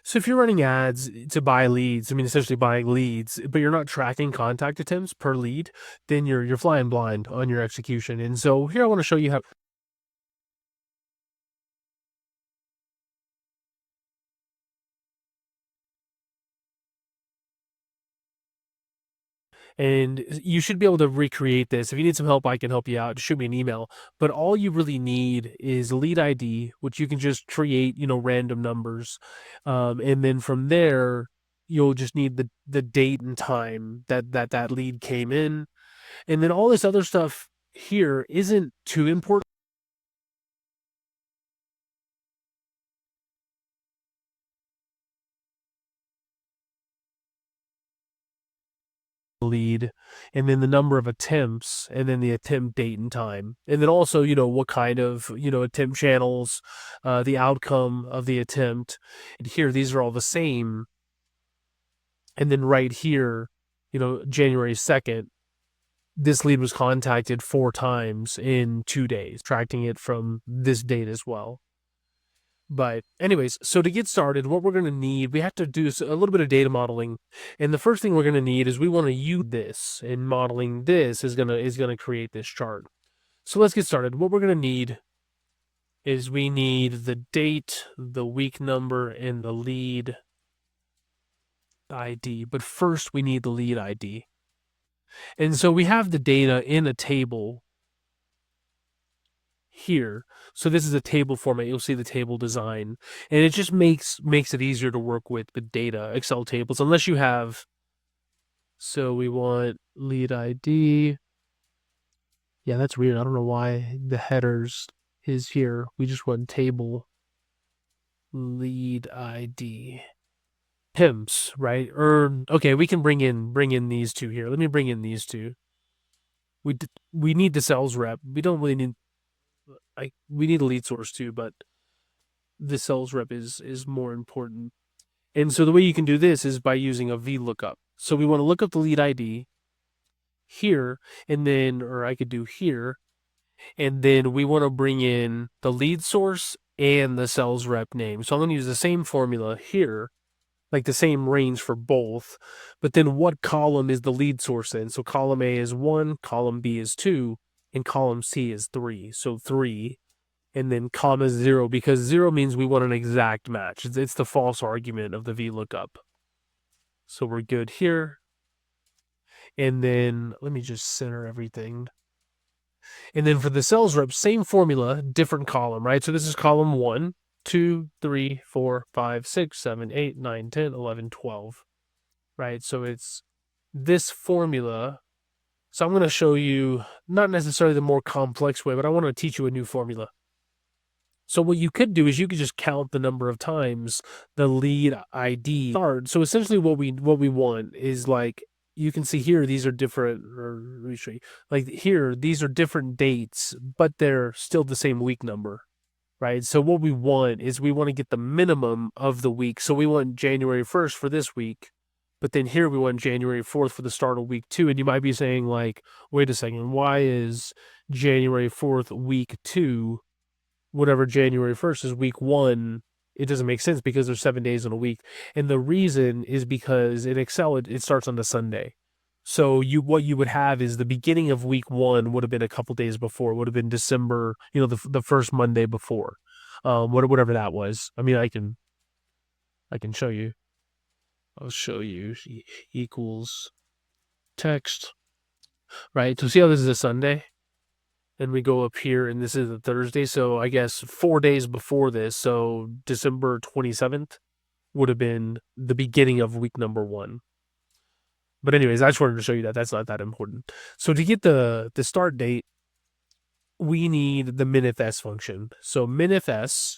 So if you're running ads to buy leads, I mean, essentially buying leads, but you're not tracking contact attempts per lead, then you're flying blind on your execution. And so here I want to show you how. And you should be able to recreate this. If you need some help, I can help you out. Just shoot me an email. But all you really need is lead ID, which you can just create, random numbers. And then from there, you'll just need the date and time that lead came in. And then all this other stuff here isn't too important. Lead, and then the number of attempts, and then the attempt date and time, and then also what kind of attempt channels, the outcome of the attempt. And here these are all the same. And then right here, January 2nd, this lead was contacted 4 times in 2 days, tracking it from this date as well. But anyways, so to get started, what we're going to need, we have to do a little bit of data modeling. And the first thing we're going to need is we want to use this, and modeling this is going to create this chart. So let's get started. What we're going to need is we need the date, the week number, and the lead ID. But first we need the lead ID. And so we have the data in a table here. So this is a table format. You'll see the table design, and it just makes it easier to work with the data, Excel tables, unless you have. So we want lead ID. Yeah, that's weird. I don't know why the headers is here. We just want table lead ID. Temps, right? Okay, we can bring in these two here. Let me bring in these two. We need the sales rep. We don't really need. We need a lead source too, but the sales rep is more important. And so the way you can do this is by using a VLOOKUP. So we want to look up the lead ID here, and then, or I could do here, and then we want to bring in the lead source and the sales rep name. So I'm going to use the same formula here, like the same range for both, but then what column is the lead source in? So column A is 1, column B is 2, and column C is 3. So 3, and then comma 0, because 0 means we want an exact match. It's the false argument of the VLOOKUP. So we're good here. And then let me just center everything. And then for the sales rep, same formula, different column, right? So this is column 1, 2, 3, 4, 5, 6, 7, 8, 9, 10, 11, 12, right? So it's this formula. So I'm going to show you not necessarily the more complex way, but I want to teach you a new formula. So what you could do is you could just count the number of times the lead ID started. So essentially what we want is, like, you can see here, these are different, or let me show you. Like here, these are different dates, but they're still the same week number, right? So what we want is we want to get the minimum of the week. So we want January 1st for this week, but then here we want January 4th for the start of week 2. And you might be saying, like, wait a second, why is January 4th week 2? Whatever January 1st is week 1, it doesn't make sense because there's 7 days in a week. And the reason is because in Excel, it starts on the Sunday. So what you would have is the beginning of week 1 would have been a couple days before, would have been December, the first Monday before, whatever that was. I mean, I can show you. I'll show you equals text, right? So see how this is a Sunday? And we go up here, and this is a Thursday. So I guess 4 days before this, so December 27th, would have been the beginning of week number 1. But anyways, I just wanted to show you that. That's not that important. So to get the start date, we need the minifs function. So minifs,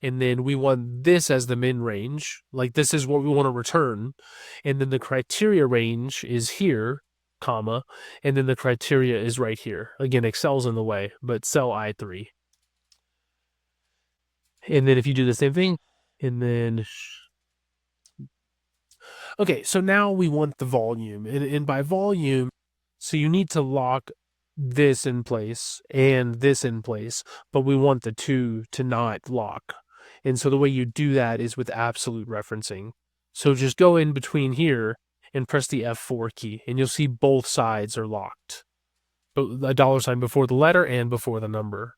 and then we want this as the min range. Like, this is what we want to return. And then the criteria range is here, comma, and then the criteria is right here. Again, Excel's in the way, but cell I3. And then if you do the same thing, and then, okay, so now we want the volume. And by volume, so you need to lock this in place and this in place, but we want the two to not lock. And so the way you do that is with absolute referencing. So just go in between here and press the F4 key, and you'll see both sides are locked. A dollar sign before the letter and before the number.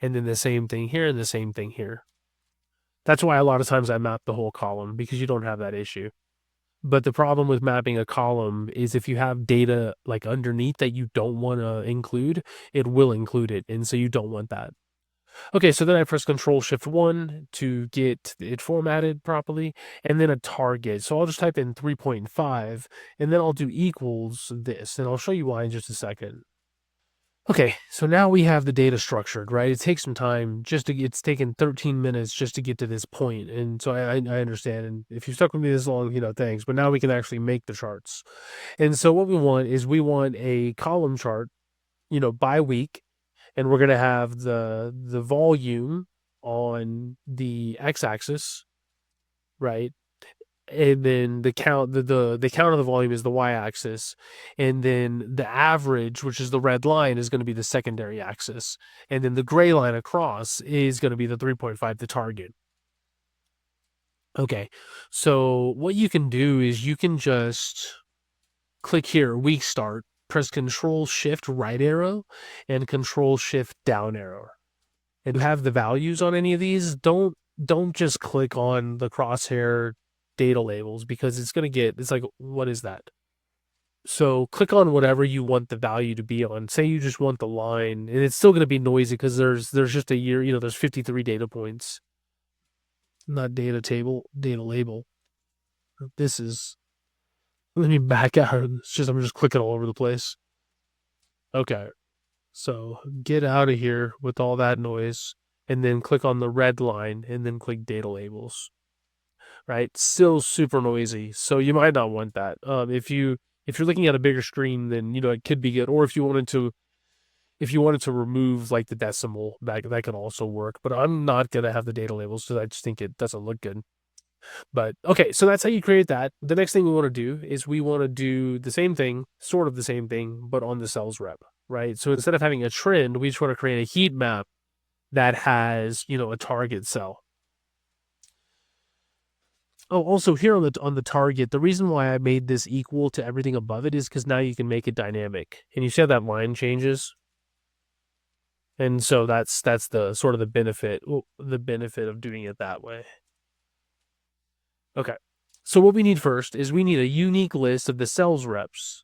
And then the same thing here and the same thing here. That's why a lot of times I map the whole column, because you don't have that issue. But the problem with mapping a column is if you have data like underneath that you don't want to include, it will include it. And so you don't want that. Okay, so then I press Control-Shift-1 to get it formatted properly, and then a target. So I'll just type in 3.5, and then I'll do equals this, and I'll show you why in just a second. Okay, so now we have the data structured, right? It takes some time it's taken 13 minutes just to get to this point. And so I understand. And if you've stuck with me this long, thanks. But now we can actually make the charts. And so what we want is we want a column chart, by week. And we're going to have the volume on the x-axis, right? And then the count, the count of the volume is the y-axis, and then the average, which is the red line, is going to be the secondary axis, and then the gray line across is going to be the 3.5, the target. Okay, so what you can do is you can just click here, week start, press Control-Shift right arrow, and Control-Shift down arrow, and have the values on any of these. Don't just click on the crosshair data labels, because it's like, what is that? So click on whatever you want the value to be on. Say you just want the line, and it's still going to be noisy because there's just a year, there's 53 data points. Not data table, data label. Let me back out. I'm just clicking all over the place. Okay. So get out of here with all that noise, and then click on the red line, and then click data labels. Right? Still super noisy, so you might not want that. If you're looking at a bigger screen, then it could be good. Or if you wanted to remove like the decimal, that can also work. But I'm not gonna have the data labels because I just think it doesn't look good. But okay, so that's how you create that. The next thing we want to do is we want to do the same thing, sort of the same thing, but on the sales rep, right? So instead of having a trend, we just want to create a heat map that has a target cell. Oh, also here on the target, the reason why I made this equal to everything above it is because now you can make it dynamic, and you see how that line changes. And so that's the sort of the benefit of doing it that way. Okay, so what we need first is we need a unique list of the sales reps,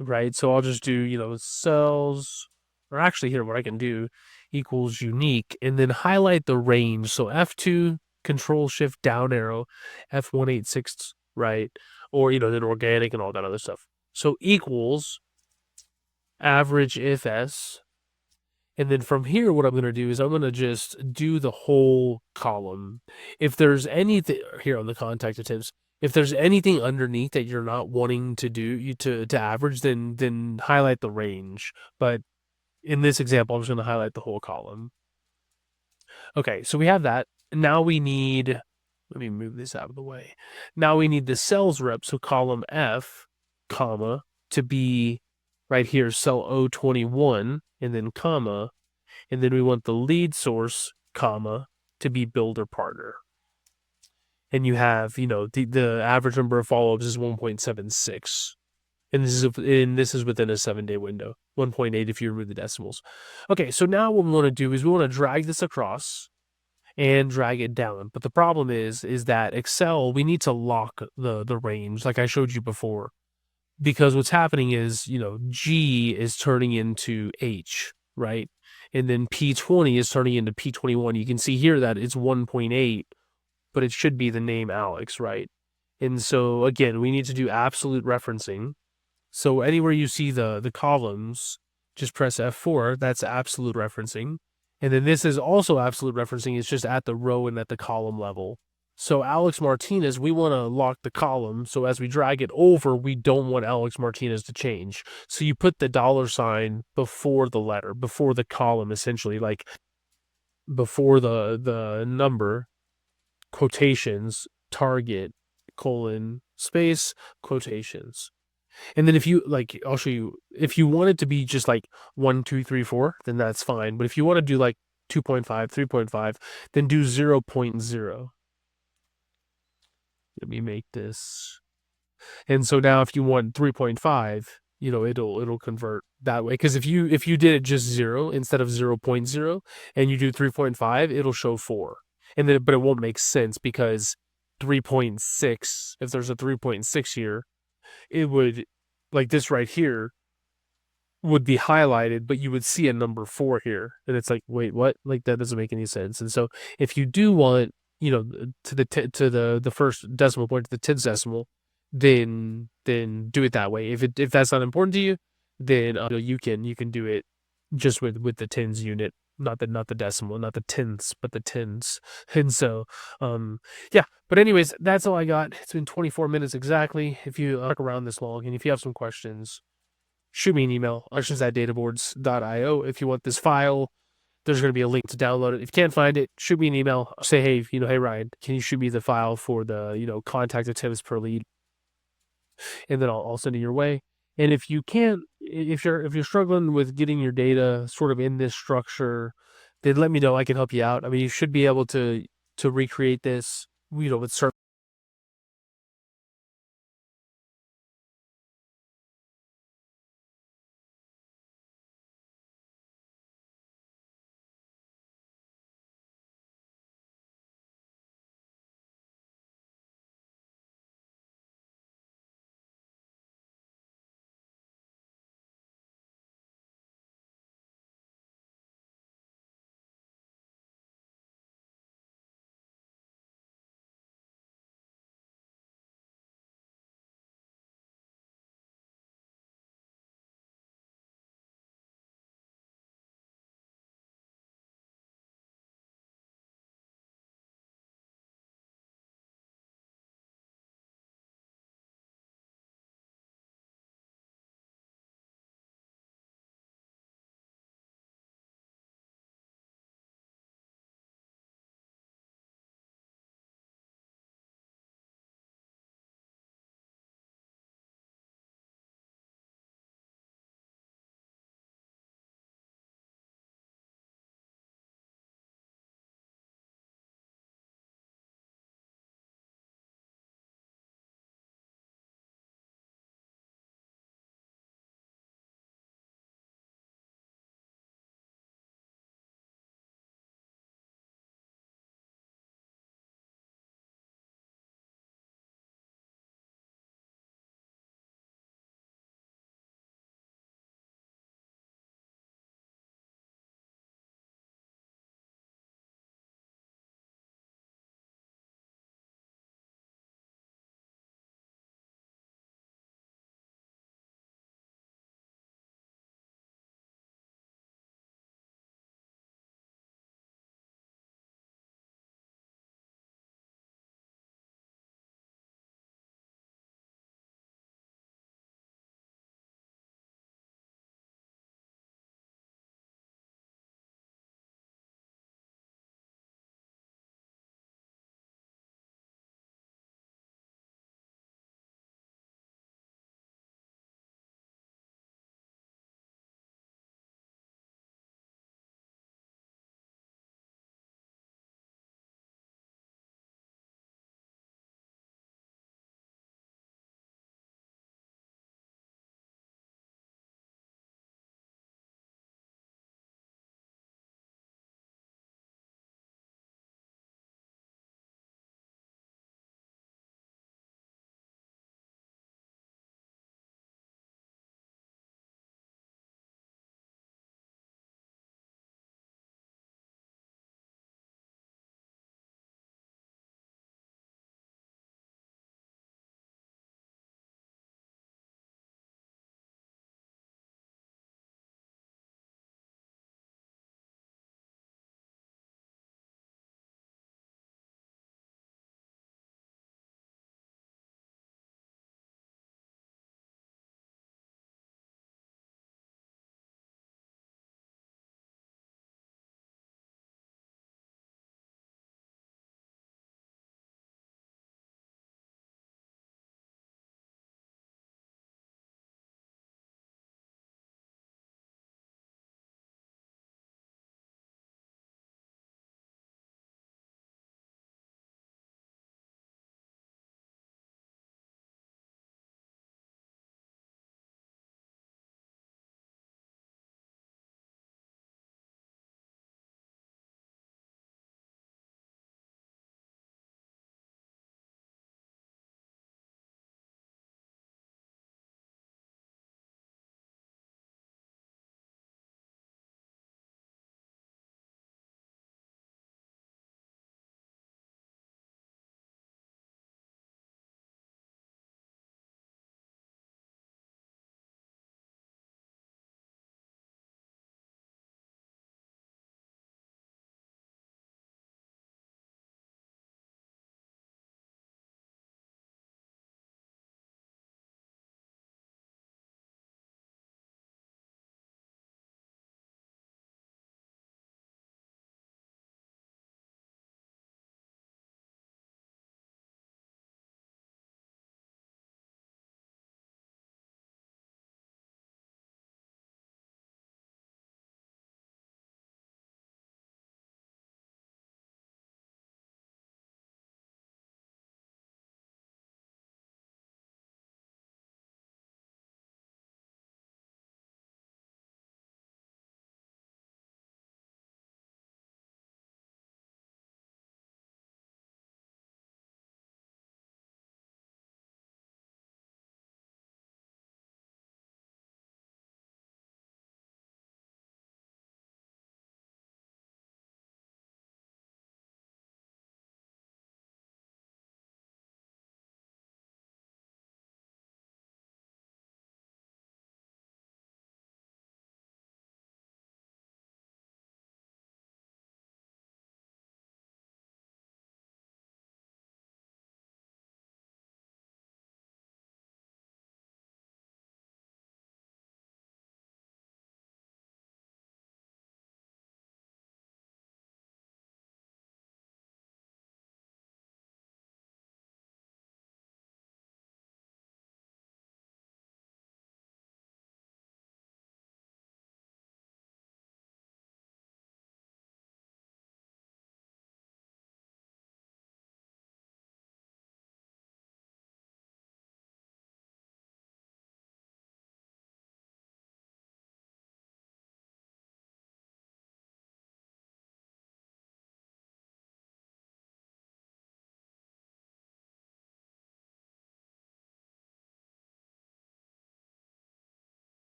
right? So I'll just do sales, or actually here what I can do equals unique, and then highlight the range. So F2. Control-Shift down arrow, F186, right? Or, then organic and all that other stuff. So equals average if S. And then from here, what I'm going to do is I'm going to just do the whole column. If there's anything here on the contact attempts, if there's anything underneath that you're not wanting to do to average, then highlight the range. But in this example, I'm just going to highlight the whole column. Okay, so we have that. Now we need, let me move this out of the way. Now we need the sales rep, so column F, comma, to be right here, cell O21, and then comma, and then we want the lead source, comma, to be builder partner. And you have, the average number of follow-ups is 1.76. And this is within a 7-day window. 1.8 if you remove the decimals. Okay, so now what we want to do is we want to drag this across and drag it down. But the problem is that Excel, we need to lock the range like I showed you before. Because what's happening is, G is turning into H, right? And then P20 is turning into P21. You can see here that it's 1.8, but it should be the name Alex, right? And so, again, we need to do absolute referencing. So anywhere you see the columns, just press F4. That's absolute referencing. And then this is also absolute referencing. It's just at the row and at the column level. So Alex Martinez, we want to lock the column. So as we drag it over, we don't want Alex Martinez to change. So you put the $ before the letter, before the column, essentially, like before the number, quotations, target, colon, space, quotations. And then if you, I'll show you, if you want it to be just like 1, 2, 3, 4, then that's fine. But if you want to do like 2.5, 3.5, then do 0.0. Let me make this. And so now if you want 3.5, it'll convert that way. Because if you did it just 0 instead of 0.0 and you do 3.5, it'll show 4. And then but it won't make sense because 3.6, if there's a 3.6 here, it would, like this right here, would be highlighted, but you would see a number 4 here. And it's like, wait, what? Like that doesn't make any sense. And so if you do want, to the first decimal point, to the 10th decimal, then do it that way. If that's not important to you, then you can do it just with the tens unit, not the decimal, not the tenths, but the tens. And so yeah. But anyways, that's all I got. It's been 24 minutes exactly. If you stuck around this long, and if you have some questions, shoot me an email, questions@databoards.io. If you want this file, there's going to be a link to download it. If you can't find it, shoot me an email. Say, hey, hey Ryan, can you shoot me the file for the contact attempts per lead, and then I'll send it your way. And if you can't, if you're struggling with getting your data sort of in this structure, then let me know. I can help you out. I mean, you should be able to recreate this, with certain